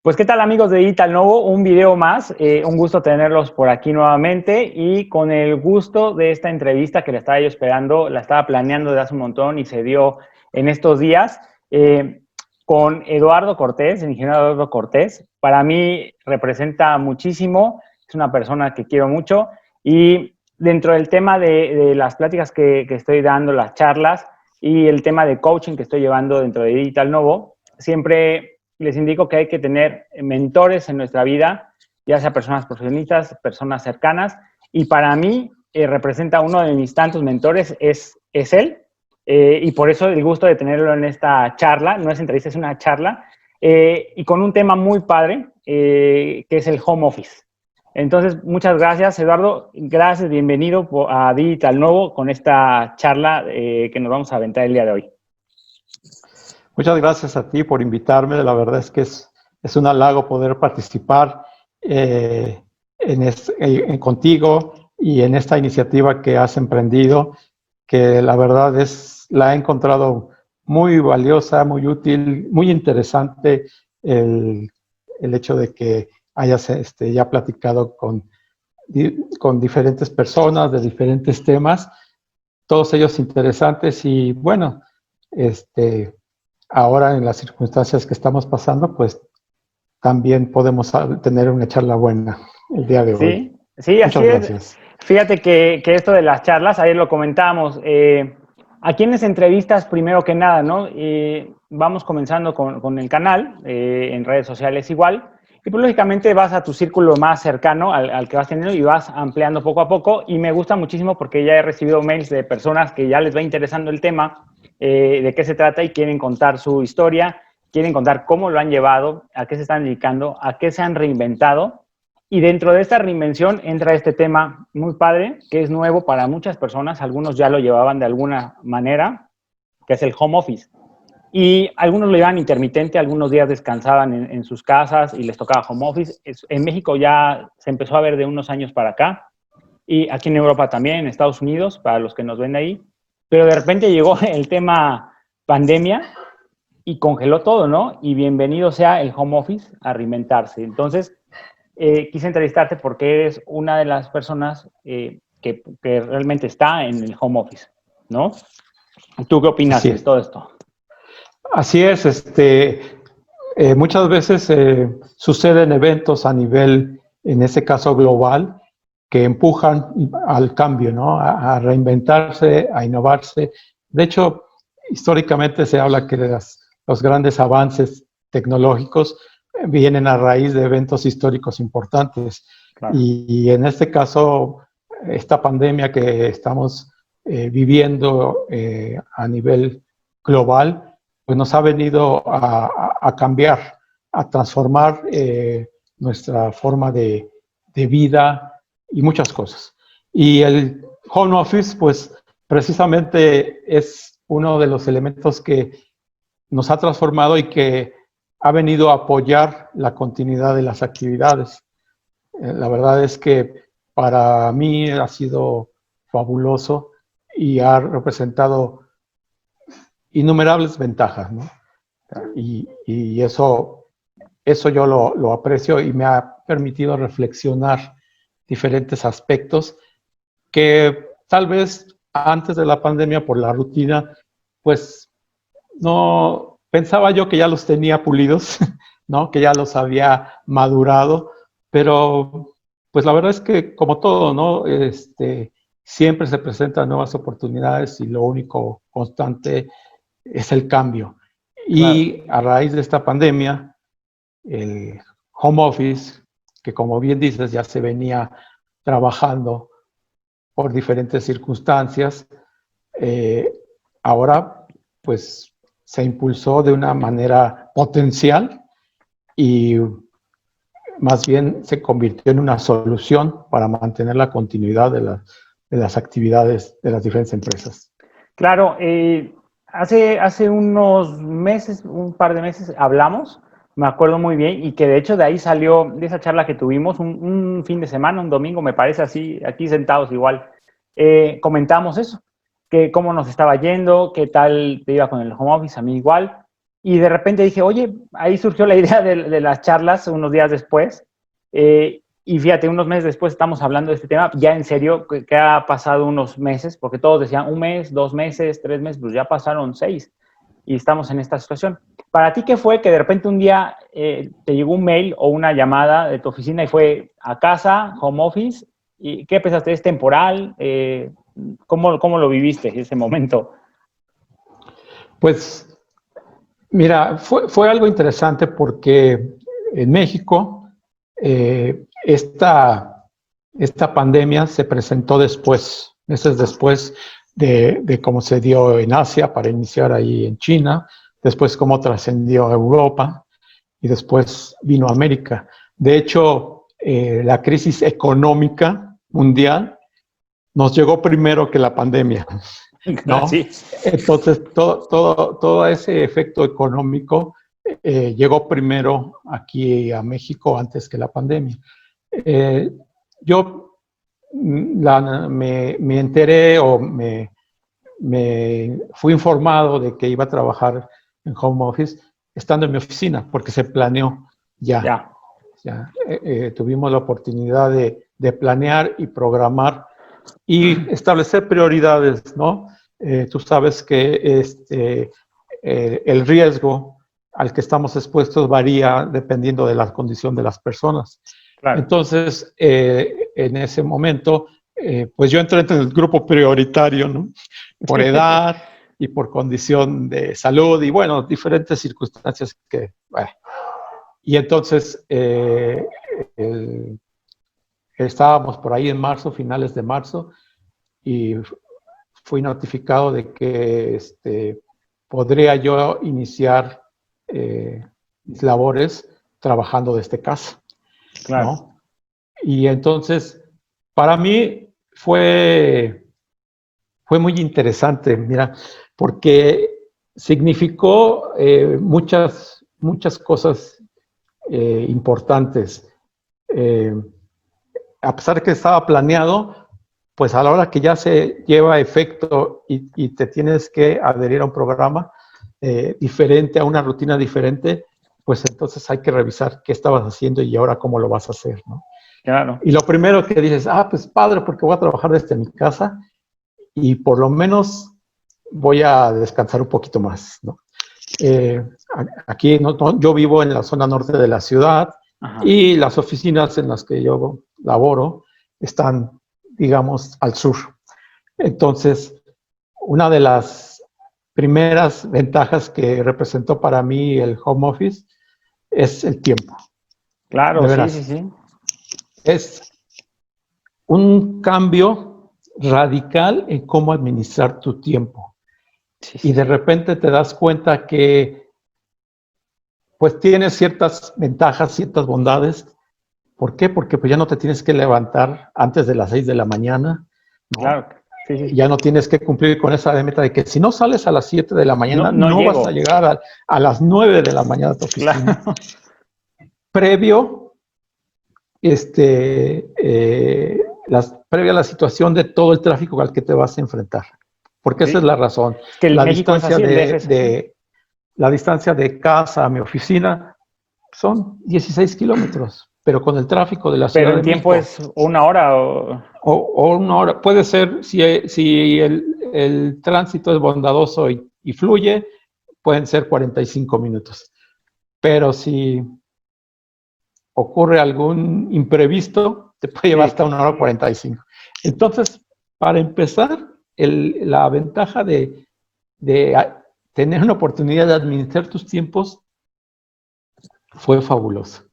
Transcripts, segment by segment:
Pues qué tal amigos de Digital Novo, un video más, un gusto tenerlos por aquí nuevamente y con el gusto de esta entrevista que la estaba yo esperando, la estaba planeando desde hace un montón y se dio en estos días con Eduardo Cortés, el ingeniero Eduardo Cortés. Para mí representa muchísimo, es una persona que quiero mucho y dentro del tema de las pláticas que estoy dando, las charlas y el tema de coaching que estoy llevando dentro de Digital Novo, siempre les indico que hay que tener mentores en nuestra vida, ya sea personas profesionistas, personas cercanas, y para mí representa uno de mis tantos mentores, es él, y por eso el gusto de tenerlo en esta charla, no es entrevista, es una charla, y con un tema muy padre, que es el home office. Entonces, muchas gracias, Eduardo. Gracias, bienvenido a Digital Novo con esta charla que nos vamos a aventar el día de hoy. Muchas gracias a ti por invitarme. La verdad es que es un halago poder participar contigo y en esta iniciativa que has emprendido, que la verdad la he encontrado muy valiosa, muy útil, muy interesante el hecho de que hayas ya platicado con diferentes personas de diferentes temas, todos ellos interesantes y bueno, ahora en las circunstancias que estamos pasando, pues también podemos tener una charla buena el día de hoy. Sí, Muchas así gracias. es. Fíjate que esto de las charlas, ayer lo comentábamos, ¿a quiénes entrevistas primero que nada, no? Vamos comenzando con el canal, en redes sociales igual, y pues lógicamente vas a tu círculo más cercano al que vas teniendo y vas ampliando poco a poco, y me gusta muchísimo porque ya he recibido mails de personas que ya les va interesando el tema, de qué se trata y quieren contar su historia, quieren contar cómo lo han llevado, a qué se están dedicando, a qué se han reinventado. Y dentro de esta reinvención entra este tema muy padre, que es nuevo para muchas personas, algunos ya lo llevaban de alguna manera, que es el home office. Y algunos lo llevaban intermitente, algunos días descansaban en sus casas y les tocaba home office. En México ya se empezó a ver de unos años para acá, y aquí en Europa también, en Estados Unidos, para los que nos ven ahí. Pero de repente llegó el tema pandemia y congeló todo, ¿no? Y bienvenido sea el home office a reinventarse. Entonces, quise entrevistarte porque eres una de las personas que realmente está en el home office, ¿no? ¿Tú qué opinas de todo esto? Así es, muchas veces suceden eventos a nivel, en este caso global, que empujan al cambio, ¿no? A reinventarse, a innovarse. De hecho, históricamente se habla que los grandes avances tecnológicos vienen a raíz de eventos históricos importantes. Claro. Y en este caso, esta pandemia que estamos viviendo a nivel global, pues nos ha venido a cambiar, a transformar nuestra forma de vida y muchas cosas. Y el home office, pues precisamente es uno de los elementos que nos ha transformado y que ha venido a apoyar la continuidad de las actividades. La verdad es que para mí ha sido fabuloso y ha representado innumerables ventajas, ¿no? Y eso yo lo aprecio y me ha permitido reflexionar diferentes aspectos que tal vez antes de la pandemia, por la rutina, pues no pensaba yo que ya los tenía pulidos, ¿no? Que ya los había madurado, pero pues la verdad es que como todo, ¿no? Siempre se presentan nuevas oportunidades y lo único constante es el cambio. Y claro, a raíz de esta pandemia, el home office, que como bien dices, ya se venía trabajando por diferentes circunstancias, ahora pues se impulsó de una manera potencial y más bien se convirtió en una solución para mantener la continuidad de las actividades de las diferentes empresas. Claro, hace unos meses, un par de meses, hablamos, me acuerdo muy bien, y que de hecho de ahí salió, de esa charla que tuvimos, un fin de semana, un domingo, me parece así, aquí sentados igual, comentamos eso, que cómo nos estaba yendo, qué tal te iba con el home office, a mí igual, y de repente dije, oye, ahí surgió la idea de las charlas unos días después. Y fíjate, unos meses después estamos hablando de este tema, ya en serio, que ha pasado unos meses, porque todos decían 1 mes, 2 meses, 3 meses, pues ya pasaron 6 y estamos en esta situación. ¿Para ti qué fue que de repente un día te llegó un mail o una llamada de tu oficina y fue a casa, home office? ¿Y qué pensaste? ¿Es temporal? ¿Cómo lo viviste ese momento? Pues mira, fue algo interesante porque en México esta pandemia se presentó después, meses después de cómo se dio en Asia para iniciar ahí en China, después cómo trascendió a Europa y después vino a América. De hecho, la crisis económica mundial nos llegó primero que la pandemia, ¿no? Sí, Entonces, todo ese efecto económico llegó primero aquí a México antes que la pandemia. Eh, yo me enteré o me fui informado de que iba a trabajar en home office estando en mi oficina, porque se planeó ya. ya. Tuvimos la oportunidad de planear y programar y establecer prioridades, ¿no? Tú sabes que el riesgo al que estamos expuestos varía dependiendo de la condición de las personas. Claro. Entonces, en ese momento, pues yo entré en el grupo prioritario, ¿no? Por edad y por condición de salud y, bueno, diferentes circunstancias que, bueno. Y entonces, estábamos por ahí en marzo, finales de marzo, y fui notificado de que podría yo iniciar mis labores trabajando desde casa, Claro. ¿no? Y entonces, para mí fue muy interesante, mira, porque significó muchas cosas importantes. A pesar de que estaba planeado, pues a la hora que ya se lleva a efecto y te tienes que adherir a un programa diferente, a una rutina diferente, pues entonces hay que revisar qué estabas haciendo y ahora cómo lo vas a hacer, ¿no? Claro. Y lo primero que dices, pues padre, porque voy a trabajar desde mi casa y por lo menos voy a descansar un poquito más, ¿no? Aquí yo vivo en la zona norte de la ciudad. Ajá. Y las oficinas en las que yo laboro están, digamos, al sur. Entonces, una de las primeras ventajas que representó para mí el home office es el tiempo. Claro, sí. Es un cambio radical en cómo administrar tu tiempo. Sí. Y de repente te das cuenta que pues tienes ciertas ventajas, ciertas bondades. ¿Por qué? Porque pues ya no te tienes que levantar antes de las 6 de la mañana, ¿no? Claro. Sí. Ya no tienes que cumplir con esa meta de que si no sales a las 7 de la mañana, no vas a llegar a las 9 de la mañana a tu oficina. Claro. Previo a la situación de todo el tráfico al que te vas a enfrentar. Porque esa es la razón. Que la distancia la distancia de casa a mi oficina son 16 kilómetros, pero con el tráfico de la ciudad de México. ¿Pero el tiempo es 1 hora o 1 hora? Puede ser, si el tránsito es bondadoso y fluye, pueden ser 45 minutos. Pero si ocurre algún imprevisto, te puede llevar hasta 1 hora 45. Entonces, para empezar, la ventaja de tener una oportunidad de administrar tus tiempos fue fabuloso.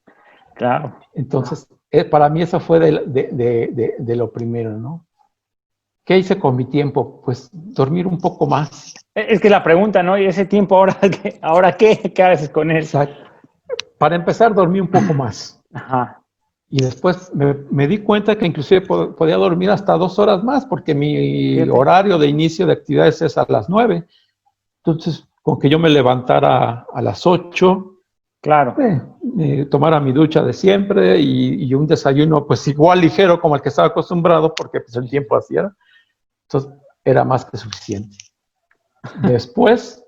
Claro. Entonces, para mí eso fue de lo primero, ¿no? ¿Qué hice con mi tiempo? Pues dormir un poco más. Es que la pregunta, ¿no? ¿Y ese tiempo ahora qué? ¿Qué haces con él? Exacto. Para empezar, dormí un poco más. Ajá. Y después me di cuenta que inclusive podía dormir hasta 2 horas más, porque mi horario de inicio de actividades es a las 9. Entonces, con que yo me levantara a las 8, claro, tomara mi ducha de siempre y un desayuno pues igual ligero como el que estaba acostumbrado, porque pues el tiempo hacía, entonces era más que suficiente. Después,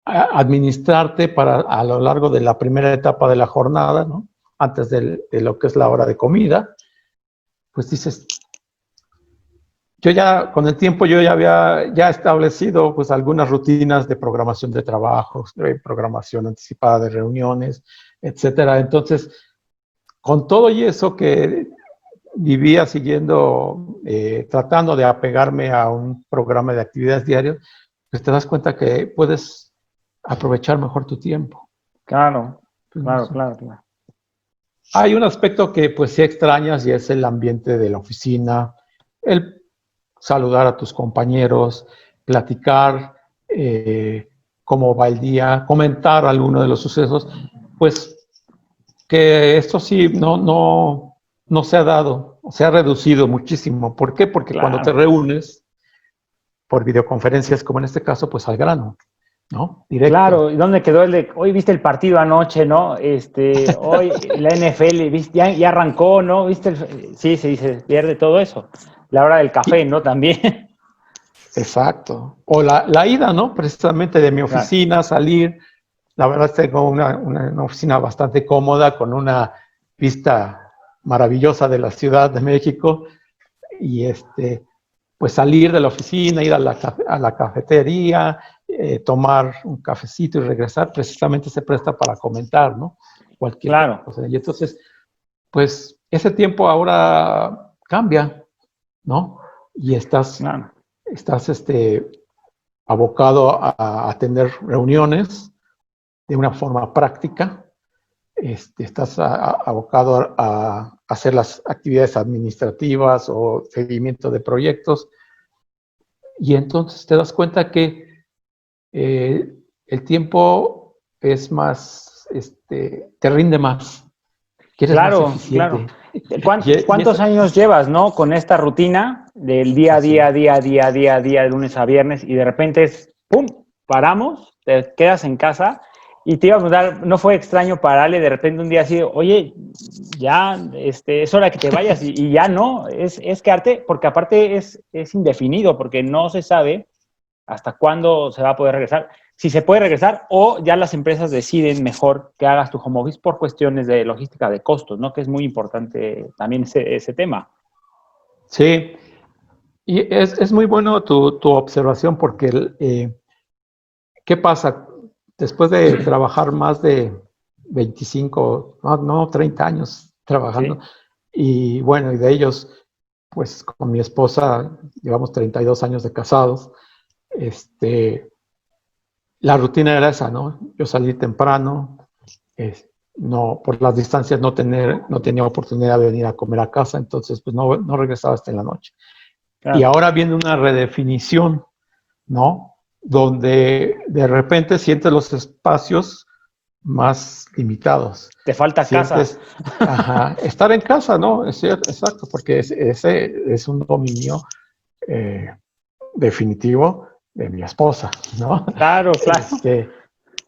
administrarte para a lo largo de la primera etapa de la jornada, ¿no? Antes de lo que es la hora de comida, pues dices, yo ya, con el tiempo yo ya había ya establecido pues algunas rutinas de programación de trabajos, de programación anticipada de reuniones, etcétera. Entonces, con todo y eso que vivía siguiendo, tratando de apegarme a un programa de actividades diarias, pues te das cuenta que puedes aprovechar mejor tu tiempo. Claro, Pues, claro, claro, claro. hay un aspecto que pues sí extrañas y es el ambiente de la oficina, el saludar a tus compañeros, platicar cómo va el día, comentar alguno de los sucesos, pues que esto sí no se ha dado, se ha reducido muchísimo. ¿Por qué? Porque cuando te Claro. reúnes por videoconferencias, como en este caso, pues al grano, ¿no? Claro, Directo. ¿y dónde quedó el de hoy viste el partido anoche, ¿no? Hoy la NFL, ¿viste? Ya arrancó, ¿no? ¿Viste? Sí, se pierde todo eso. La hora del café, Y, ¿no? También. exacto. O la ida, ¿no? Precisamente de mi Claro, oficina, salir. La verdad tengo una oficina bastante cómoda con una vista maravillosa de la Ciudad de México y pues salir de la oficina, ir a la cafetería, tomar un cafecito y regresar, precisamente se presta para comentar, ¿no? Cualquier claro, cosa. Y entonces, pues ese tiempo ahora cambia, ¿no? Y claro. estás abocado a tener reuniones de una forma práctica, estás abocado a hacer las actividades administrativas o seguimiento de proyectos, y entonces te das cuenta que el tiempo es más, te rinde más, que eres más Claro, claro. eficiente. Y ¿Cuántos años llevas, no? Con esta rutina del día a así día, es. día a día, día a día, de lunes a viernes, y de repente es, ¡pum! Paramos, te quedas en casa y te iba a preguntar, ¿no fue extraño para Ale de repente un día así, oye, ya es hora que te vayas y ya no? Es quedarte, porque aparte es indefinido, porque no se sabe hasta cuándo se va a poder regresar, si se puede regresar o ya las empresas deciden mejor que hagas tu home office por cuestiones de logística de costos, ¿no? Que es muy importante también ese tema. Sí, y es muy bueno tu observación porque ¿qué pasa? Después de trabajar más de 25, no, 30 años trabajando, ¿Sí? y bueno, y de ellos, pues con mi esposa llevamos 32 años de casados, la rutina era esa, ¿no? Yo salí temprano, no, por las distancias no tenía oportunidad de venir a comer a casa, entonces pues no regresaba hasta en la noche. Y Claro. ahora viene una redefinición, ¿no? Donde de repente sientes los espacios más limitados. Te falta casa. Sientes, ajá, estar en casa, ¿no? Es cierto, exacto, porque ese es un dominio eh, definitivo de mi esposa, ¿no? Claro, claro.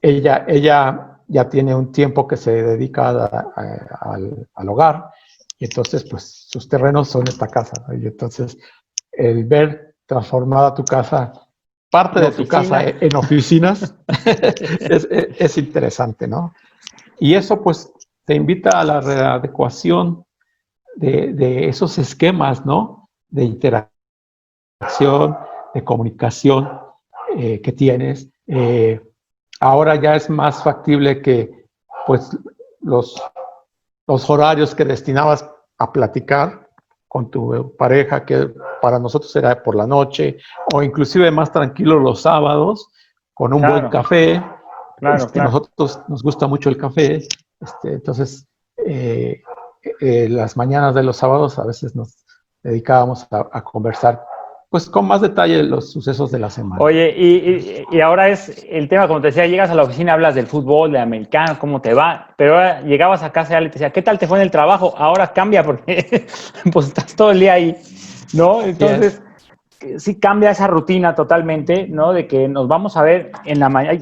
Ella ya tiene un tiempo que se dedica al hogar y entonces pues sus terrenos son esta casa, ¿no? Y entonces el ver transformada tu casa, parte En de tu casa oficina. en oficinas, es interesante, ¿no? Y eso pues te invita a la readecuación de esos esquemas, ¿no? De interacción, de comunicación que tienes. Ahora ya es más factible que pues los, los horarios que destinabas a platicar con tu pareja, que para nosotros era por la noche, o inclusive más tranquilo los sábados, con un buen Claro, café. claro, claro. Nosotros nos gusta mucho el café, entonces las mañanas de los sábados a veces nos dedicábamos a conversar pues con más detalle los sucesos de la semana. Oye, y ahora es el tema, como te decía, llegas a la oficina, hablas del fútbol, de americano, cómo te va, pero ahora llegabas a casa y Ale te decía, ¿qué tal te fue en el trabajo? Ahora cambia porque pues estás todo el día ahí, ¿no? Así es. Entonces, sí cambia esa rutina totalmente, ¿no? De que nos vamos a ver en la mañana,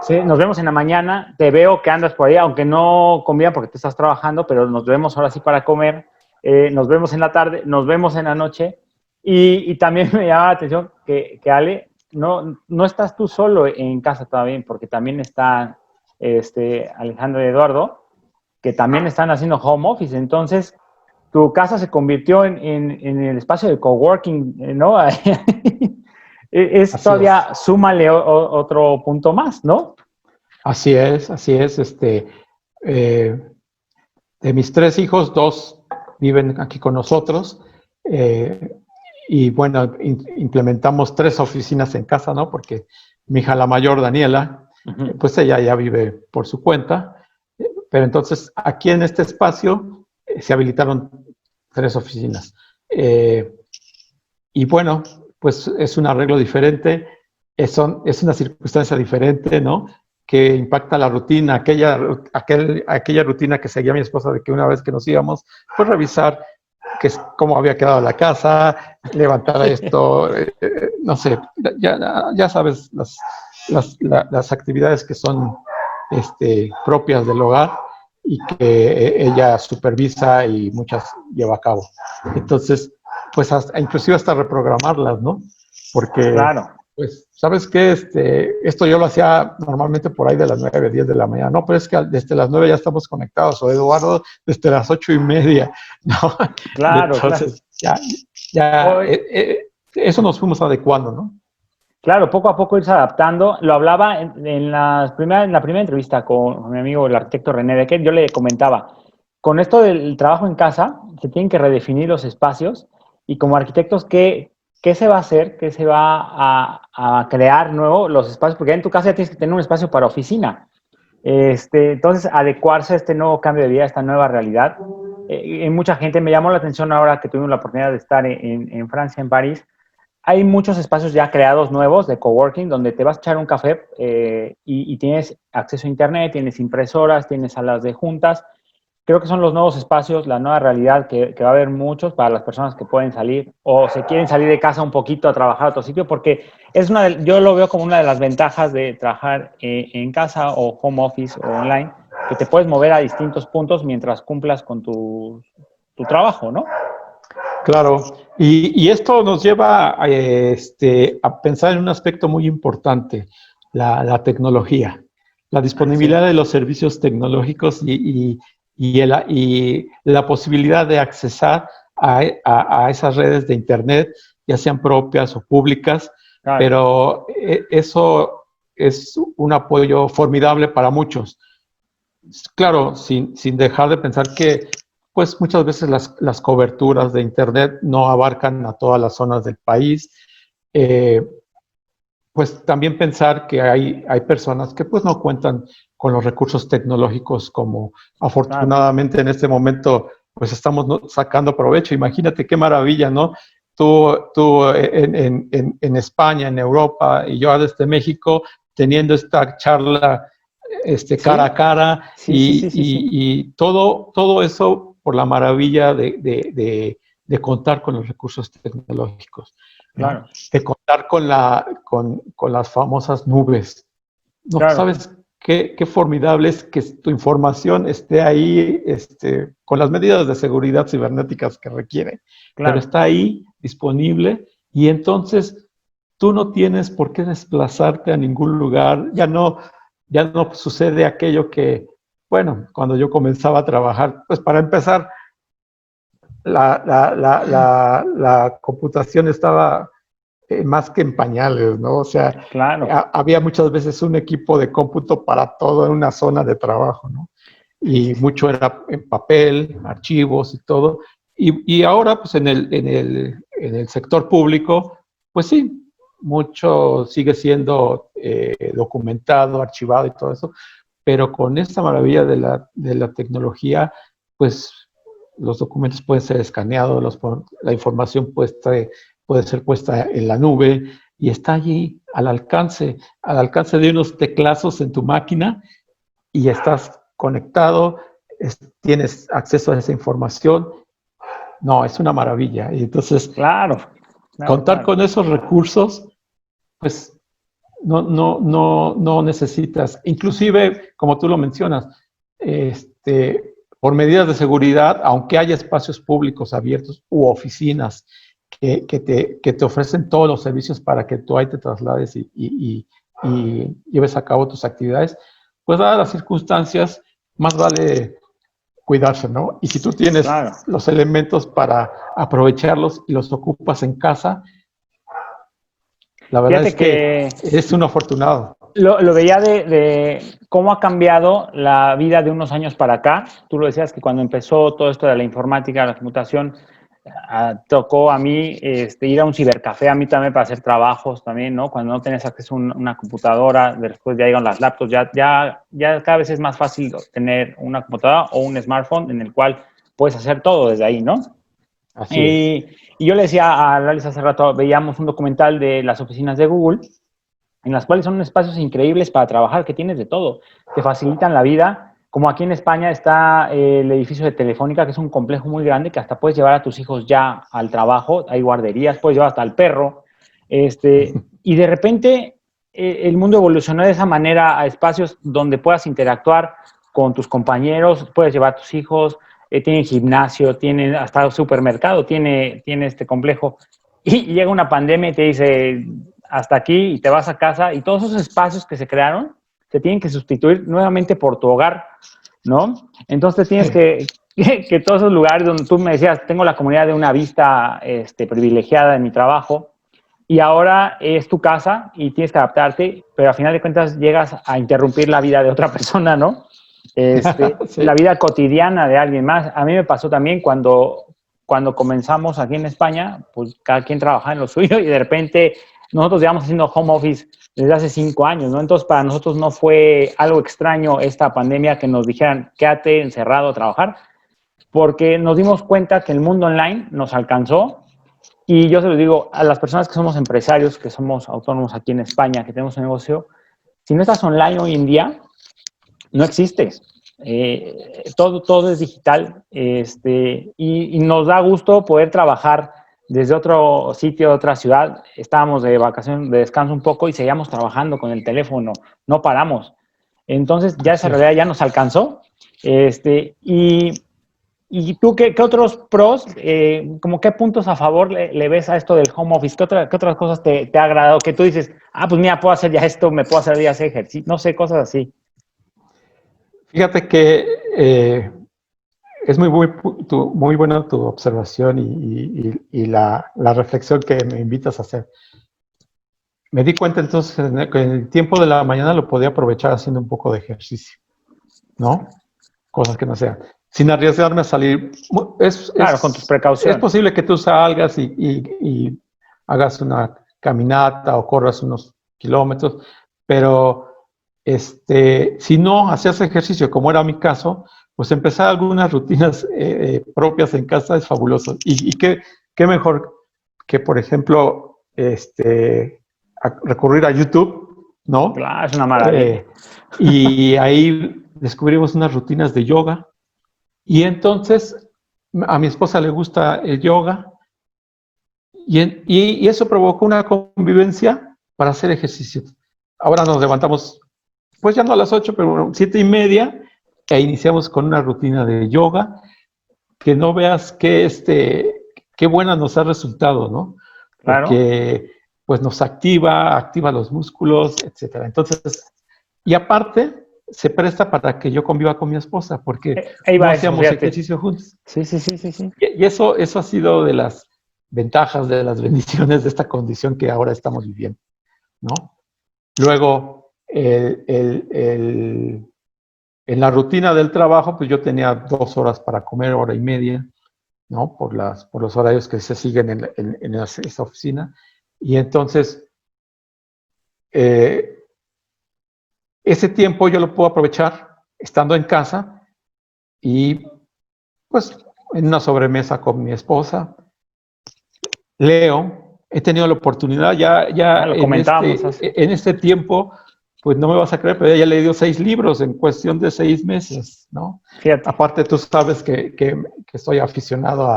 sí, nos vemos en la mañana, te veo que andas por ahí, aunque no conviene porque te estás trabajando, pero nos vemos ahora sí para comer, nos vemos en la tarde, nos vemos en la noche, y también me llama la atención que Ale no estás tú solo en casa todavía, porque también está Alejandro y Eduardo, que también están haciendo home office. Entonces, tu casa se convirtió en el espacio de coworking, ¿no? Es Así todavía, es. súmale otro punto más, ¿no? Así es, así es. Eh, de mis 3 hijos, 2 viven aquí con nosotros. eh, y bueno, implementamos 3 oficinas en casa, ¿no? Porque mi hija la mayor, Daniela, Ujú. pues ella ya vive por su cuenta. Pero entonces aquí en este espacio se habilitaron 3 oficinas. Eh, y bueno, pues es un arreglo diferente, es una circunstancia diferente, ¿no? Que impacta la rutina, aquella rutina que seguía mi esposa de que una vez que nos íbamos, pues revisar cómo había quedado la casa, levantar esto, no sé, ya sabes las actividades que son propias del hogar y que ella supervisa y muchas lleva a cabo. Entonces, pues inclusive hasta reprogramarlas, ¿no? Porque, Claro. pues, ¿sabes qué? Esto yo lo hacía normalmente por ahí de las 9, 10 de la mañana. No, pero es que desde las 9 ya estamos conectados, o Eduardo desde las 8:30, ¿no? Y Claro, claro. entonces, ya, Hoy, eso nos fuimos adecuando, ¿no? claro, poco a poco irse adaptando. Lo hablaba en la primera entrevista con mi amigo, el arquitecto René Becker. Yo le comentaba, con esto del trabajo en casa, se tienen que redefinir los espacios y como arquitectos, ¿qué se va a hacer? ¿Qué se va a crear nuevo? Los espacios, porque en tu casa ya tienes que tener un espacio para oficina. Entonces, adecuarse a este nuevo cambio de vida, a esta nueva realidad. Mucha gente me llamó la atención ahora que tuvimos la oportunidad de estar en Francia, en París. Hay muchos espacios ya creados nuevos de coworking donde te vas a echar un café y tienes acceso a internet, tienes impresoras, tienes salas de juntas. Creo que son los nuevos espacios, la nueva realidad que va a haber muchos para las personas que pueden salir o se quieren salir de casa un poquito a trabajar a otro sitio, porque yo lo veo como una de las ventajas de trabajar en casa o home office o online, que te puedes mover a distintos puntos mientras cumplas con tu trabajo, ¿no? Claro, y esto nos lleva a pensar en un aspecto muy importante, la tecnología, la Sí, disponibilidad de los servicios tecnológicos y la posibilidad de accesar a esas redes de Internet, ya sean propias o públicas, claro, pero eso es un apoyo formidable para muchos. Claro, sin dejar de pensar que pues muchas veces las coberturas de Internet no abarcan a todas las zonas del país. Eh, pues también pensar que hay personas que pues no cuentan con los recursos tecnológicos como claro. afortunadamente en este momento pues estamos sacando provecho. Imagínate qué maravilla, ¿no? Tú en España, en Europa y yo desde México teniendo esta charla cara a Sí, cara sí, sí, sí, sí, sí. y todo eso por la maravilla de contar con los recursos tecnológicos, ¿no? Claro, De contar con las famosas nubes. No claro, sabes qué formidable es que tu información esté ahí con las medidas de seguridad cibernéticas que requiere, pero claro. está ahí disponible y entonces tú no tienes por qué desplazarte a ningún lugar, ya no sucede aquello que, bueno, cuando yo comenzaba a trabajar, pues para empezar, la computación estaba más que en pañales, ¿no? O sea, Claro, había muchas veces un equipo de cómputo para todo en una zona de trabajo, ¿no? sí, sí, Y sí. mucho era en papel, archivos y todo. Y ahora, pues en el sector público, pues sí, mucho sigue siendo documentado, archivado y todo eso, pero con esta maravilla de la tecnología, pues los documentos pueden ser escaneados, la información puede ser puesta en la nube y está allí al alcance de unos teclazos en tu máquina y estás conectado, tienes acceso a esa información. No, es una maravilla. Y entonces, Claro, claro, contar claro. con esos recursos, pues no necesitas, inclusive, como tú lo mencionas, por medidas de seguridad, aunque haya espacios públicos abiertos u oficinas que te ofrecen todos los servicios para que tú ahí te traslades y lleves a cabo tus actividades, pues dadas las circunstancias, más vale cuidarse, ¿no? Y si tú tienes los elementos para aprovecharlos y los ocupas en casa, la verdad es que eres un afortunado. Lo veía de cómo ha cambiado la vida de unos años para acá. Tú lo decías que cuando empezó todo esto de la informática, la computación, tocó a mí ir a un cibercafé, a mí también para hacer trabajos también, ¿no? Cuando no tenías acceso a una computadora, después ya llegan las laptops, ya cada vez es más fácil tener una computadora o un smartphone en el cual puedes hacer todo desde ahí, ¿no? Así es. Y yo le decía a Lalis hace rato, veíamos un documental de las oficinas de Google, en las cuales son espacios increíbles para trabajar, que tienes de todo, te facilitan la vida, como aquí en España está el edificio de Telefónica, que es un complejo muy grande, que hasta puedes llevar a tus hijos ya al trabajo, hay guarderías, puedes llevar hasta al perro, y de repente el mundo evolucionó de esa manera a espacios donde puedas interactuar con tus compañeros, puedes llevar a tus hijos, tienen gimnasio, tienen hasta supermercado, tiene este complejo, y llega una pandemia y te dice hasta aquí y te vas a casa y todos esos espacios que se crearon se tienen que sustituir nuevamente por tu hogar, ¿no? Entonces tienes que todos esos lugares donde tú me decías, tengo la comunidad de una vista privilegiada en mi trabajo y ahora es tu casa y tienes que adaptarte, pero a final de cuentas llegas a interrumpir la vida de otra persona, ¿no? Sí. La vida cotidiana de alguien más. A mí me pasó también cuando comenzamos aquí en España, pues cada quien trabajaba en lo suyo y de repente nosotros llevamos haciendo home office desde hace 5 años, ¿no? Entonces, para nosotros no fue algo extraño esta pandemia que nos dijeran, quédate encerrado a trabajar, porque nos dimos cuenta que el mundo online nos alcanzó y yo se lo digo a las personas que somos empresarios, que somos autónomos aquí en España, que tenemos un negocio, si no estás online hoy en día, no existes. Todo es digital y nos da gusto poder trabajar desde otro sitio, otra ciudad. Estábamos de vacaciones, de descanso un poco y seguíamos trabajando con el teléfono, no paramos. Entonces ya esa realidad ya nos alcanzó. ¿Y tú qué otros pros, como qué puntos a favor le ves a esto del home office? ¿Qué otras cosas te ha agradado? Que tú dices, pues mira, puedo hacer ya esto, me puedo hacer ya ese ejercicio, no sé, cosas así. Fíjate que es muy buena tu observación y la reflexión que me invitas a hacer. Me di cuenta entonces que en el tiempo de la mañana lo podía aprovechar haciendo un poco de ejercicio, ¿no? Cosas que no sean. Sin arriesgarme a salir. Claro, con tus precauciones. Es posible que tú salgas y hagas una caminata o corras unos kilómetros, pero si no hacías ejercicio, como era mi caso, pues empezar algunas rutinas propias en casa es fabuloso. Y qué mejor que, por ejemplo, recurrir a YouTube, ¿no? Claro, es una maravilla. Y ahí descubrimos unas rutinas de yoga. Y entonces a mi esposa le gusta el yoga y eso provocó una convivencia para hacer ejercicio. Ahora nos levantamos, pues ya no a las 8, pero 7:30, e iniciamos con una rutina de yoga que no veas qué buena nos ha resultado, ¿no? Claro. Porque pues nos activa los músculos, etcétera. Entonces, y aparte, se presta para que yo conviva con mi esposa, porque no hacíamos ejercicio juntos. Sí. Y eso ha sido de las ventajas, de las bendiciones de esta condición que ahora estamos viviendo, ¿no? Luego, en la rutina del trabajo, pues yo tenía 2 horas para comer, 1:30, ¿no? Por los horarios que se siguen en esa oficina. Y entonces, ese tiempo yo lo puedo aprovechar estando en casa y pues en una sobremesa con mi esposa. Leo, he tenido la oportunidad ya lo comentábamos en este tiempo, pues no me vas a creer, pero ya he leído 6 libros en cuestión de 6 meses, ¿no? Fíjate. Aparte tú sabes que estoy aficionado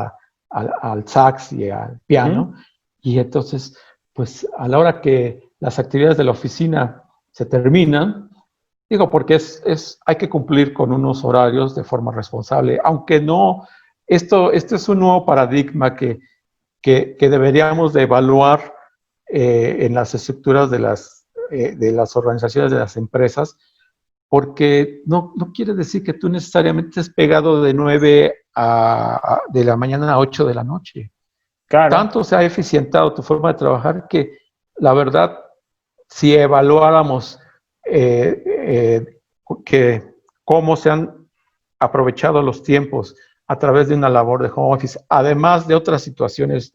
al sax y al piano, y entonces, pues a la hora que las actividades de la oficina se terminan, digo, porque hay que cumplir con unos horarios de forma responsable, aunque no, esto es un nuevo paradigma que que deberíamos de evaluar en las estructuras de las organizaciones, de las empresas, porque no quiere decir que tú necesariamente estés pegado de 9 de la mañana a 8 de la noche. Claro. Tanto se ha eficientado tu forma de trabajar que, la verdad, si evaluáramos que cómo se han aprovechado los tiempos a través de una labor de home office, además de otras situaciones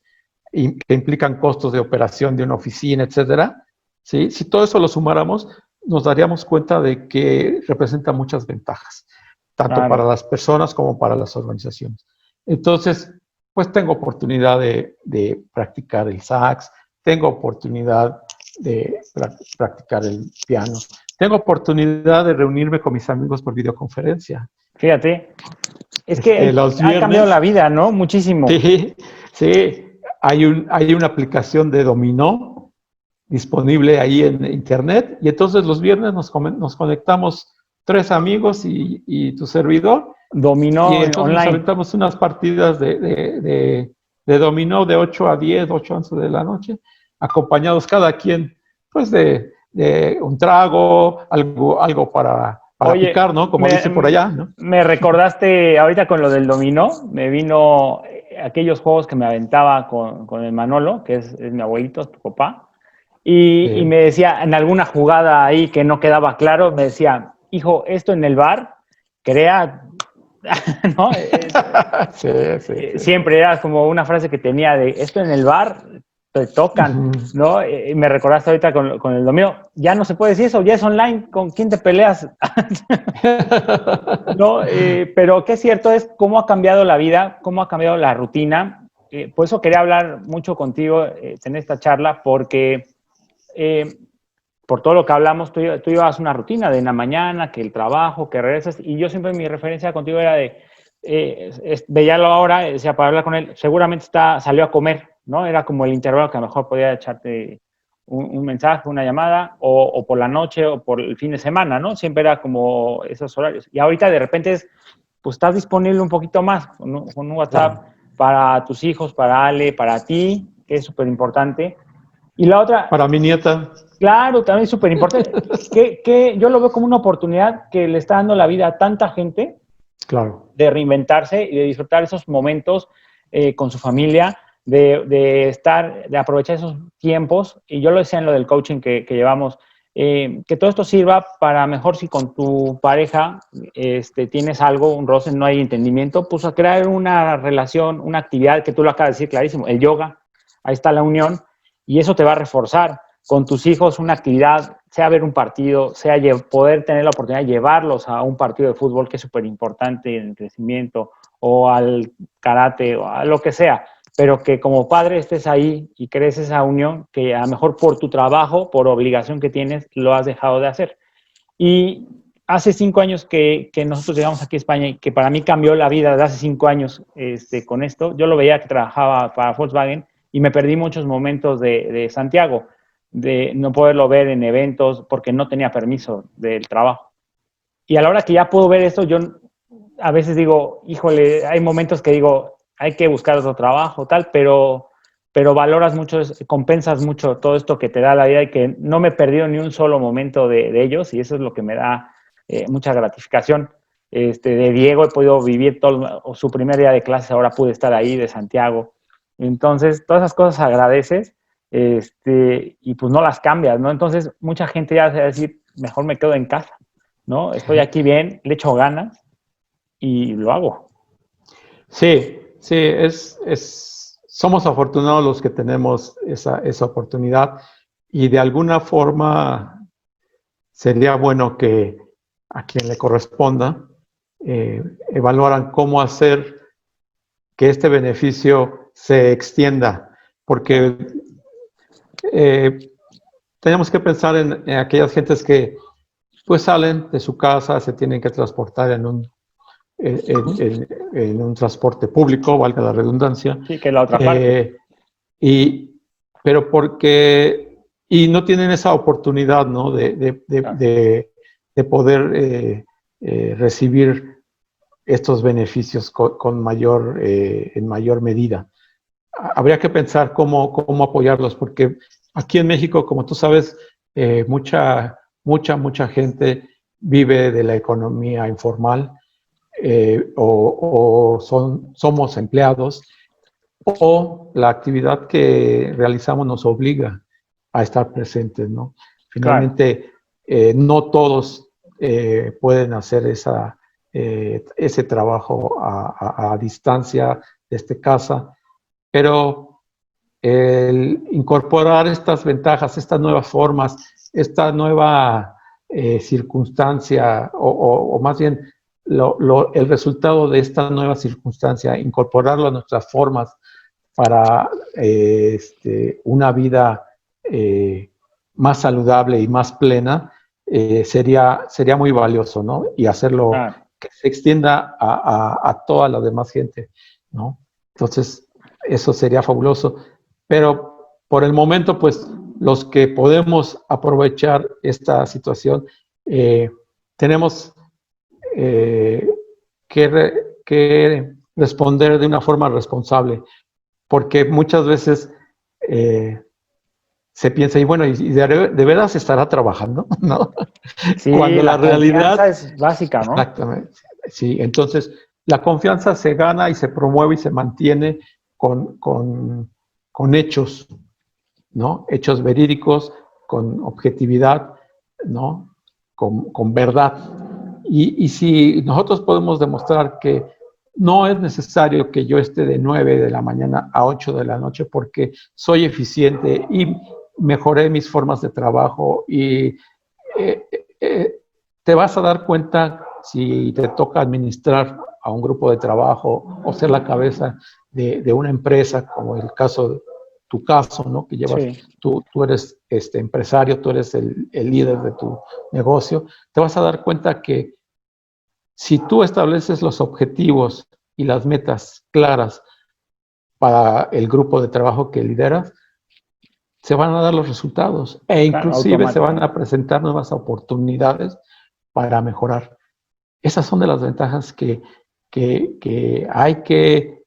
que implican costos de operación de una oficina, etcétera, ¿sí? Si todo eso lo sumáramos, nos daríamos cuenta de que representa muchas ventajas, tanto para las personas como para las organizaciones. Entonces, pues tengo oportunidad de practicar el sax, tengo oportunidad de practicar el piano, tengo oportunidad de reunirme con mis amigos por videoconferencia. Fíjate, es que ha cambiado la vida, ¿no? Muchísimo. Sí, sí. Hay una aplicación de dominó disponible ahí en internet, y entonces los viernes nos conectamos 3 amigos y tu servidor. Dominó y entonces online. Nos aventamos unas partidas de dominó de 8 a 10, 8 a 11 de la noche, acompañados cada quien, pues de un trago, algo para picar, ¿no? Como dice por allá, ¿no? Me recordaste ahorita con lo del dominó, me vino aquellos juegos que me aventaba con el Manolo, que es mi abuelito, tu papá, y me decía, en alguna jugada ahí que no quedaba claro, me decía, hijo, esto en el bar crea, ¿no? Sí. Siempre era como una frase que tenía de, esto en el bar te tocan, ¿no? Me recordaste ahorita con el dominó, ya no se puede decir eso, ya es online, ¿con quién te peleas? No, pero qué cierto es cómo ha cambiado la vida, cómo ha cambiado la rutina. Por eso quería hablar mucho contigo, tener esta charla, porque por todo lo que hablamos, tú llevas una rutina de en la mañana, que el trabajo, que regresas, y yo siempre mi referencia contigo era de, veíalo ahora, decía, para hablar con él, seguramente salió a comer, ¿no? Era como el intervalo que a lo mejor podía echarte un mensaje, una llamada, o por la noche, o por el fin de semana, ¿no? Siempre era como esos horarios. Y ahorita de repente pues estás disponible un poquito más con un WhatsApp para tus hijos, para Ale, para ti, que es súper importante. Y la otra... Para mi nieta. Claro, también es súper importante. que yo lo veo como una oportunidad que le está dando la vida a tanta gente. Claro. De reinventarse y de disfrutar esos momentos con su familia, de aprovechar esos tiempos. Y yo lo decía en lo del coaching que llevamos, que todo esto sirva para mejor si con tu pareja tienes algo, un roce, no hay entendimiento, pues a crear una relación, una actividad que tú lo acabas de decir clarísimo, el yoga, ahí está la unión, y eso te va a reforzar. Con tus hijos una actividad, sea ver un partido, sea poder tener la oportunidad de llevarlos a un partido de fútbol que es súper importante en el crecimiento, o al karate, o a lo que sea, pero que como padre estés ahí y crees esa unión que a lo mejor por tu trabajo, por obligación que tienes, lo has dejado de hacer. Y hace 5 años que nosotros llegamos aquí a España y que para mí cambió la vida de hace 5 años con esto, yo lo veía que trabajaba para Volkswagen y me perdí muchos momentos de Santiago, de no poderlo ver en eventos porque no tenía permiso del trabajo. Y a la hora que ya puedo ver esto, yo a veces digo, híjole, hay momentos que digo, hay que buscar otro trabajo, tal, pero valoras mucho, compensas mucho todo esto que te da la vida y que no me he perdido ni un solo momento de ellos, y eso es lo que me da mucha gratificación. De Diego he podido vivir todo su primer día de clase, ahora pude estar ahí, de Santiago. Entonces, todas esas cosas agradeces y pues no las cambias, ¿no? Entonces, mucha gente ya se va a decir, mejor me quedo en casa, ¿no? Estoy aquí bien, le echo ganas y lo hago. Sí, somos afortunados los que tenemos esa oportunidad, y de alguna forma sería bueno que a quien le corresponda evaluaran cómo hacer que este beneficio se extienda, porque tenemos que pensar en aquellas gentes que pues salen de su casa, se tienen que transportar en un transporte público, valga la redundancia. Sí, que es la otra parte. Pero no tienen esa oportunidad, ¿no? de poder recibir estos beneficios en mayor medida. habría que pensar cómo apoyarlos, porque aquí en México, como tú sabes, mucha gente vive de la economía informal, somos empleados, o la actividad que realizamos nos obliga a estar presentes, ¿no? Claro. Finalmente, no todos pueden hacer ese trabajo a distancia desde casa, pero el incorporar estas ventajas, estas nuevas formas, esta nueva circunstancia, o más bien el resultado de esta nueva circunstancia, incorporarlo a nuestras formas para una vida más saludable y más plena, sería muy valioso, ¿no? Y hacerlo Claro. que se extienda a toda la demás gente, ¿no? Entonces, eso sería fabuloso. Pero por el momento, pues, los que podemos aprovechar esta situación, tenemos que responder de una forma responsable, porque muchas veces se piensa, y bueno, ¿y de veras estará trabajando? ¿No? Sí, Cuando la la realidad, confianza es básica, ¿no? exactamente, sí, entonces la confianza se gana y se promueve y se mantiene con hechos, ¿no? Hechos verídicos, con objetividad, ¿no? Con verdad. Y si nosotros podemos demostrar que no es necesario que yo esté de 9 de la mañana a 8 de la noche porque soy eficiente y mejoré mis formas de trabajo y eh, eh, te vas a dar cuenta si te toca administrar a un grupo de trabajo o ser la cabeza de una empresa, como el caso, tu caso, ¿no? Que llevas, Sí, tú eres empresario, tú eres el líder de tu negocio, te vas a dar cuenta que si tú estableces los objetivos y las metas claras para el grupo de trabajo que lideras, se van a dar los resultados e claro, inclusive se van a automáticamente. presentar nuevas oportunidades para mejorar. Esas son de las ventajas que hay que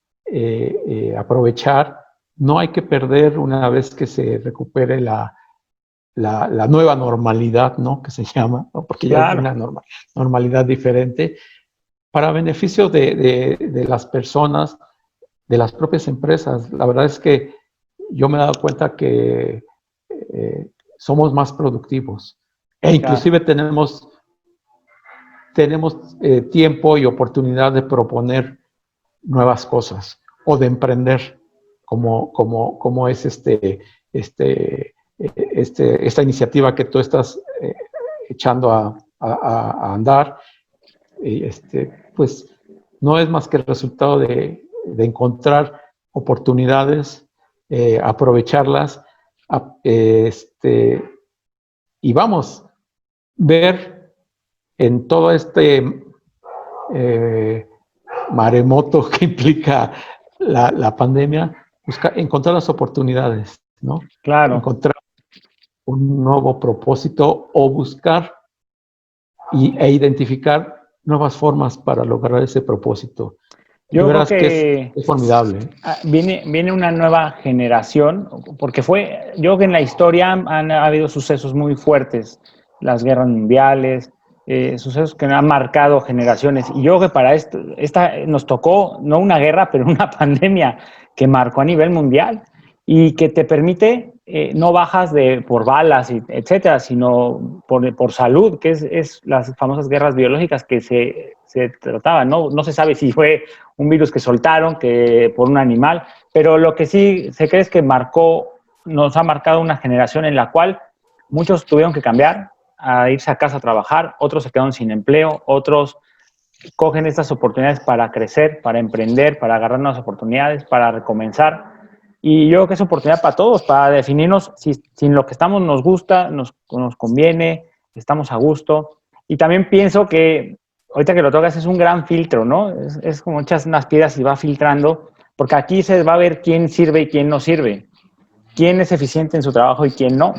aprovechar. No hay que perder una vez que se recupere la nueva normalidad, ¿no? Que se llama, ¿no? Porque ya es Claro, una normalidad diferente, para beneficio de las personas, de las propias empresas. La verdad es que yo me he dado cuenta que somos más productivos e claro. inclusive tenemos tiempo y oportunidad de proponer nuevas cosas o de emprender, como es esta iniciativa que tú estás echando a andar. Pues no es más que el resultado de encontrar oportunidades, aprovecharlas, y vamos, ver en todo eh, maremoto que implica la pandemia, encontrar las oportunidades, ¿no? Claro. Encontrar un nuevo propósito o buscar e identificar nuevas formas para lograr ese propósito. De Yo creo veras que que es formidable, ¿eh? viene una nueva generación, porque yo creo que en la historia ha habido sucesos muy fuertes, las guerras mundiales, sucesos que han marcado generaciones. Y yo creo que para esta nos tocó no una guerra, pero una pandemia que marcó a nivel mundial y que te permite, no bajas por balas, etcétera, sino por salud, que es las famosas guerras biológicas que se trataban, ¿no? No se sabe si fue un virus que soltaron por un animal, pero lo que sí se cree es que nos ha marcado una generación en la cual muchos tuvieron que cambiar a irse a casa a trabajar, otros se quedaron sin empleo, otros cogen estas oportunidades para crecer, para emprender, para agarrar nuevas oportunidades, para recomenzar. Y yo creo que es oportunidad para todos, para definirnos si lo que estamos nos gusta, nos conviene, estamos a gusto. Y también pienso que, ahorita que lo tocas, es un gran filtro, ¿no? Es como echas unas piedras y va filtrando, porque aquí se va a ver quién sirve y quién no sirve, quién es eficiente en su trabajo y quién no,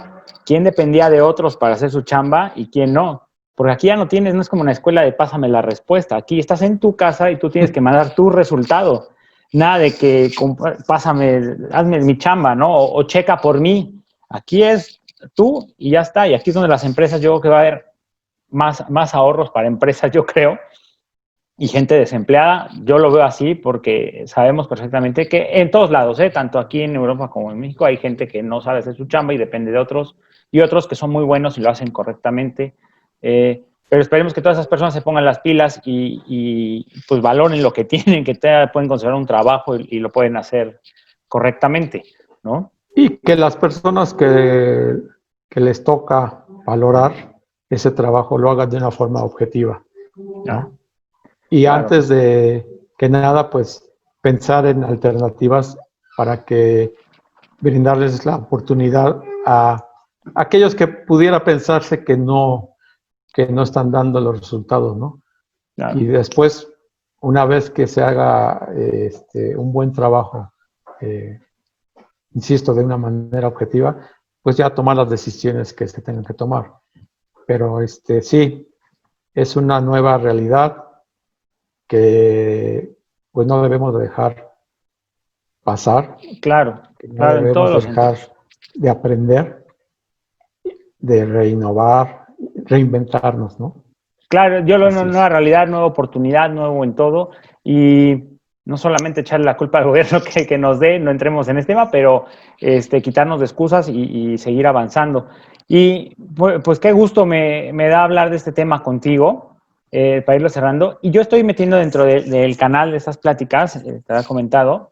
quién dependía de otros para hacer su chamba y quién no. Porque aquí ya no es como una escuela de pásame la respuesta. Aquí estás en tu casa y tú tienes que mandar tu resultado. nada de que pásame, hazme mi chamba, ¿no? O checa por mí. Aquí es tú y ya está. Y aquí es donde las empresas, yo creo que va a haber más ahorros para empresas, yo creo, y gente desempleada. Yo lo veo así porque sabemos perfectamente que en todos lados, tanto aquí en Europa como en México, hay gente que no sabe hacer su chamba y depende de otros, y otros que son muy buenos y lo hacen correctamente. Pero esperemos que todas esas personas se pongan las pilas pues valoren lo que tienen, que pueden considerar un trabajo y lo pueden hacer correctamente, ¿no? Y que las personas que les toca valorar ese trabajo lo hagan de una forma objetiva, ¿no? Y claro. Antes de que nada, pues pensar en alternativas para que brindarles la oportunidad a aquellos que pudiera pensarse que no están dando los resultados, ¿no? Claro. Y después, una vez que se haga un buen trabajo, insisto, de una manera objetiva, pues ya tomar las decisiones que se tengan que tomar. Pero sí, es una nueva realidad que pues no debemos de dejar pasar. Claro, Que no claro, en todos debemos los dejar sentidos. de aprender, de reinnovar, reinventarnos, ¿no? Claro, yo lo veo Así una es. nueva realidad, nueva oportunidad, nuevo en todo, y no solamente echarle la culpa al gobierno que nos dé, no entremos en este tema, pero quitarnos de excusas y seguir avanzando. Y pues qué gusto me da hablar de este tema contigo, para irlo cerrando. Y yo estoy metiendo dentro del canal de estas pláticas, te había comentado,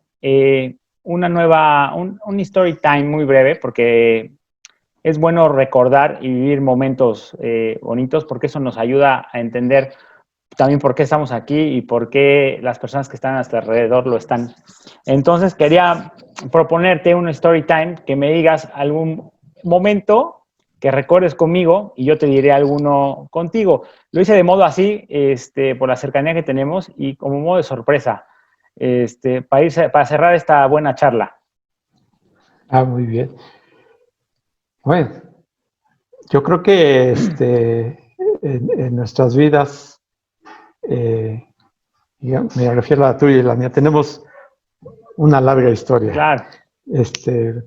un story time muy breve, porque es bueno recordar y vivir momentos bonitos, porque eso nos ayuda a entender también por qué estamos aquí y por qué las personas que están a nuestro alrededor lo están. Entonces quería proponerte un story time, que me digas algún momento que recuerdes conmigo y yo te diré alguno contigo. Lo hice de modo así, por la cercanía que tenemos y como modo de sorpresa, para cerrar esta buena charla. Muy bien. Bueno, yo creo que en nuestras vidas, me refiero a la tuya y la mía, tenemos una larga historia. Claro. Este,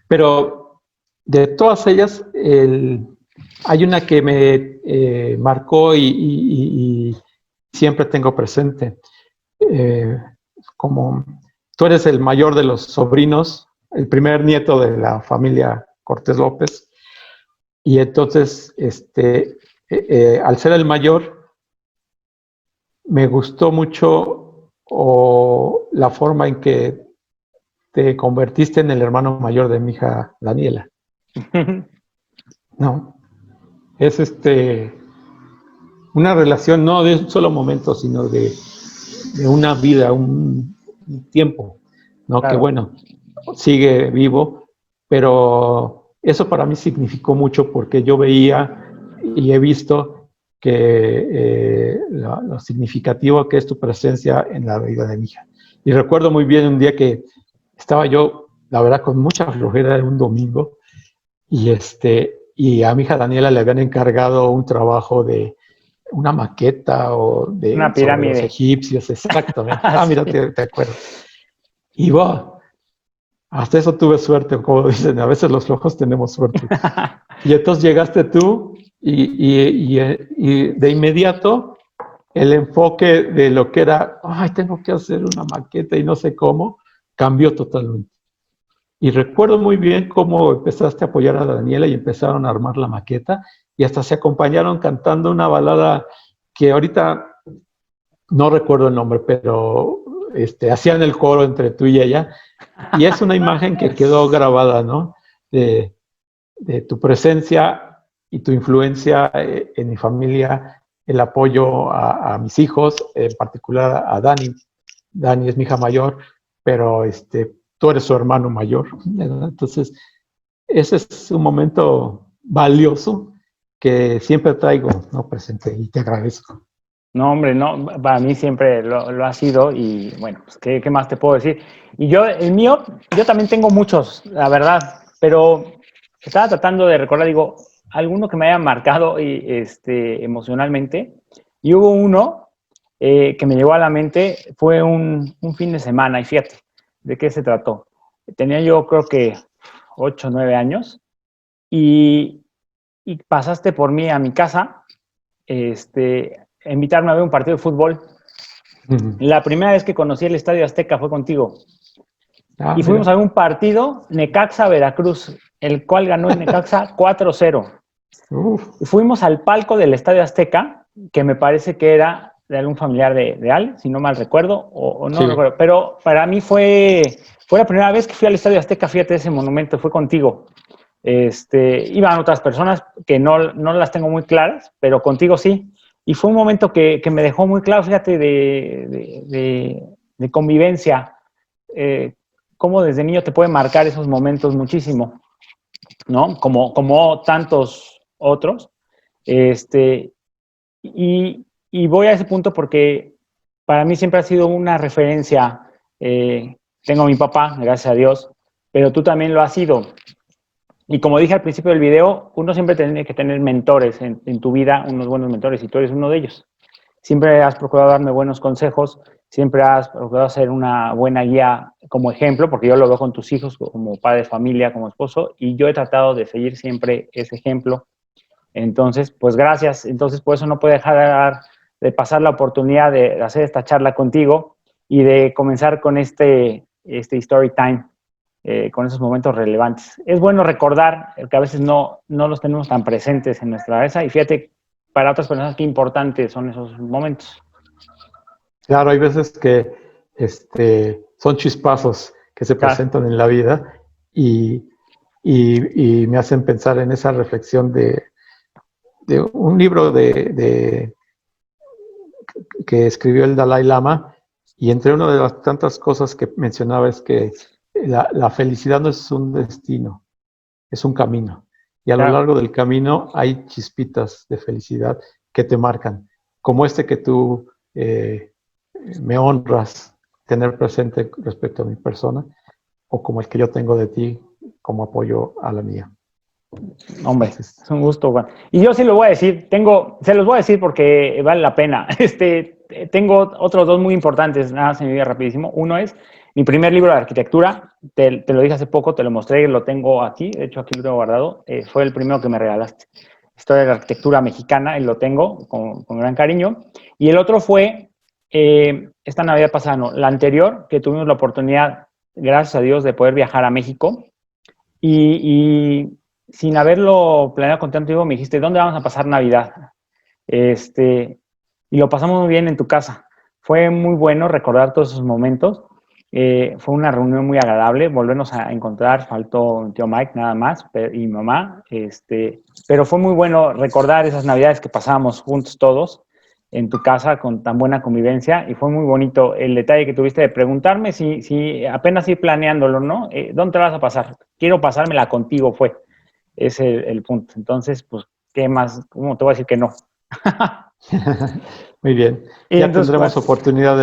pero de todas ellas, hay una que me marcó y siempre tengo presente. Como tú eres el mayor de los sobrinos, el primer nieto de la familia Cortés López, y entonces, al ser el mayor, me gustó mucho la forma en que te convertiste en el hermano mayor de mi hija Daniela. No, es una relación no de un solo momento, sino de una vida, un tiempo, ¿no? Claro. Que bueno, sigue vivo, pero eso para mí significó mucho porque yo veía y he visto que lo significativo que es tu presencia en la vida de mi hija. Y recuerdo muy bien un día que estaba yo, la verdad, con mucha flojera, era un domingo, y a mi hija Daniela le habían encargado un trabajo de una maqueta Una sobre los pirámide. egipcios, exactamente. Sí. Mira, te acuerdas. Y wow, hasta eso tuve suerte, como dicen, a veces los flojos tenemos suerte. Y entonces llegaste tú y de inmediato el enfoque de lo que era, ay, tengo que hacer una maqueta y no sé cómo, cambió totalmente. Y recuerdo muy bien cómo empezaste a apoyar a Daniela y empezaron a armar la maqueta y hasta se acompañaron cantando una balada que ahorita no recuerdo el nombre, pero hacían el coro entre tú y ella. Y es una imagen que quedó grabada, ¿no? De tu presencia y tu influencia en mi familia, el apoyo a mis hijos, en particular a Dani. Dani es mi hija mayor, pero tú eres su hermano mayor, ¿verdad? Entonces, ese es un momento valioso que siempre traigo, ¿no? Presente, y te agradezco. No, hombre, no, para mí siempre lo ha sido y bueno, pues ¿qué más te puedo decir? Y el mío, yo también tengo muchos, la verdad, pero estaba tratando de recordar, digo, alguno que me haya marcado emocionalmente, y hubo uno que me llegó a la mente fue un fin de semana, y fíjate, ¿de qué se trató? Tenía yo creo que 8 o 9 años, y, y pasaste por mí a mi casa, a invitarme a ver un partido de fútbol. La primera vez que conocí el Estadio Azteca fue contigo. Y fuimos Mira. a ver un partido, Necaxa-Veracruz, el cual ganó el Necaxa 4-0. Y fuimos al palco del Estadio Azteca, que me parece que era de algún familiar de Al, si no mal recuerdo, o no Sí. recuerdo. Pero para mí fue la primera vez que fui al Estadio Azteca, fíjate, ese monumento, fue contigo. Iban otras personas que no las tengo muy claras, pero contigo sí. Y fue un momento que me dejó muy claro, fíjate, de convivencia. Cómo desde niño te puede marcar esos momentos muchísimo, ¿no? Como tantos otros. Y voy a ese punto porque para mí siempre ha sido una referencia. Tengo a mi papá, gracias a Dios, pero tú también lo has sido. Y como dije al principio del video, uno siempre tiene que tener mentores en tu vida, unos buenos mentores, y tú eres uno de ellos. Siempre has procurado darme buenos consejos, siempre has procurado ser una buena guía como ejemplo, porque yo lo veo con tus hijos como padre de familia, como esposo, y yo he tratado de seguir siempre ese ejemplo. Entonces, pues gracias. Entonces, por eso no puedo dejar de pasar la oportunidad de hacer esta charla contigo y de comenzar con este story time, con esos momentos relevantes. Es bueno recordar que a veces no los tenemos tan presentes en nuestra cabeza, y fíjate, para otras personas qué importantes son esos momentos. Claro, hay veces que son chispazos que se presentan en la vida y me hacen pensar en esa reflexión de un libro que escribió el Dalai Lama, y entre una de las tantas cosas que mencionaba es que la felicidad no es un destino, es un camino. Y a lo largo del camino hay chispitas de felicidad que te marcan, como que tú me honras tener presente respecto a mi persona, o como el que yo tengo de ti como apoyo a la mía. Hombre, entonces, es un gusto, Juan. Y yo sí lo voy a decir, se los voy a decir porque vale la pena. Tengo otros dos muy importantes, nada más en mi vida rapidísimo. Uno es mi primer libro de arquitectura, te lo dije hace poco, te lo mostré, lo tengo aquí, de hecho aquí lo tengo guardado, fue el primero que me regalaste. Historia de la arquitectura mexicana, y lo tengo con gran cariño. Y el otro fue, esta Navidad pasada, no, la anterior, que tuvimos la oportunidad, gracias a Dios, de poder viajar a México. Y sin haberlo planeado contigo, me dijiste, ¿dónde vamos a pasar Navidad? Y lo pasamos muy bien en tu casa. Fue muy bueno recordar todos esos momentos. Fue una reunión muy agradable, volvernos a encontrar. Faltó mi tío Mike nada más, y mi mamá. Pero fue muy bueno recordar esas Navidades que pasábamos juntos todos en tu casa con tan buena convivencia, y fue muy bonito el detalle que tuviste de preguntarme si apenas ir planeándolo, ¿no? ¿Dónde te vas a pasar? Quiero pasármela contigo, fue ese el punto. Entonces, pues, ¿qué más? ¿Cómo te voy a decir que no? Muy bien. Y Ya entonces, tendremos oportunidad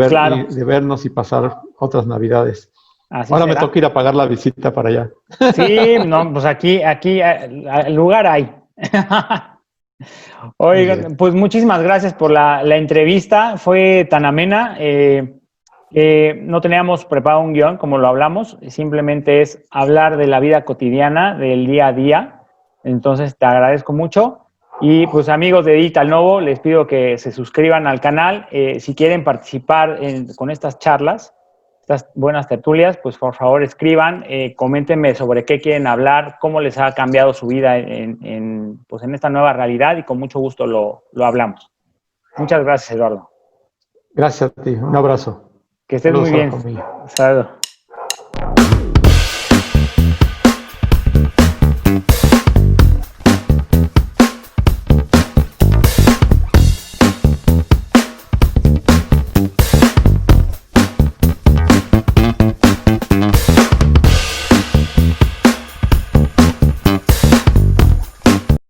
claro, de vernos y pasar otras Navidades. así Ahora me será. toca ir a pagar la visita para allá. Sí, no, pues aquí el lugar hay. Oigan, pues muchísimas gracias por la entrevista, fue tan amena. No teníamos preparado un guión como lo hablamos, simplemente es hablar de la vida cotidiana, del día a día. Entonces te agradezco mucho. Y pues amigos de Digital Novo, les pido que se suscriban al canal. Si quieren participar con estas charlas, estas buenas tertulias, pues por favor escriban, coméntenme sobre qué quieren hablar, cómo les ha cambiado su vida pues en esta nueva realidad, y con mucho gusto lo hablamos. Muchas gracias, Eduardo. Gracias a ti. Un abrazo. Que estés muy Saludos a la bien. familia. Saludos.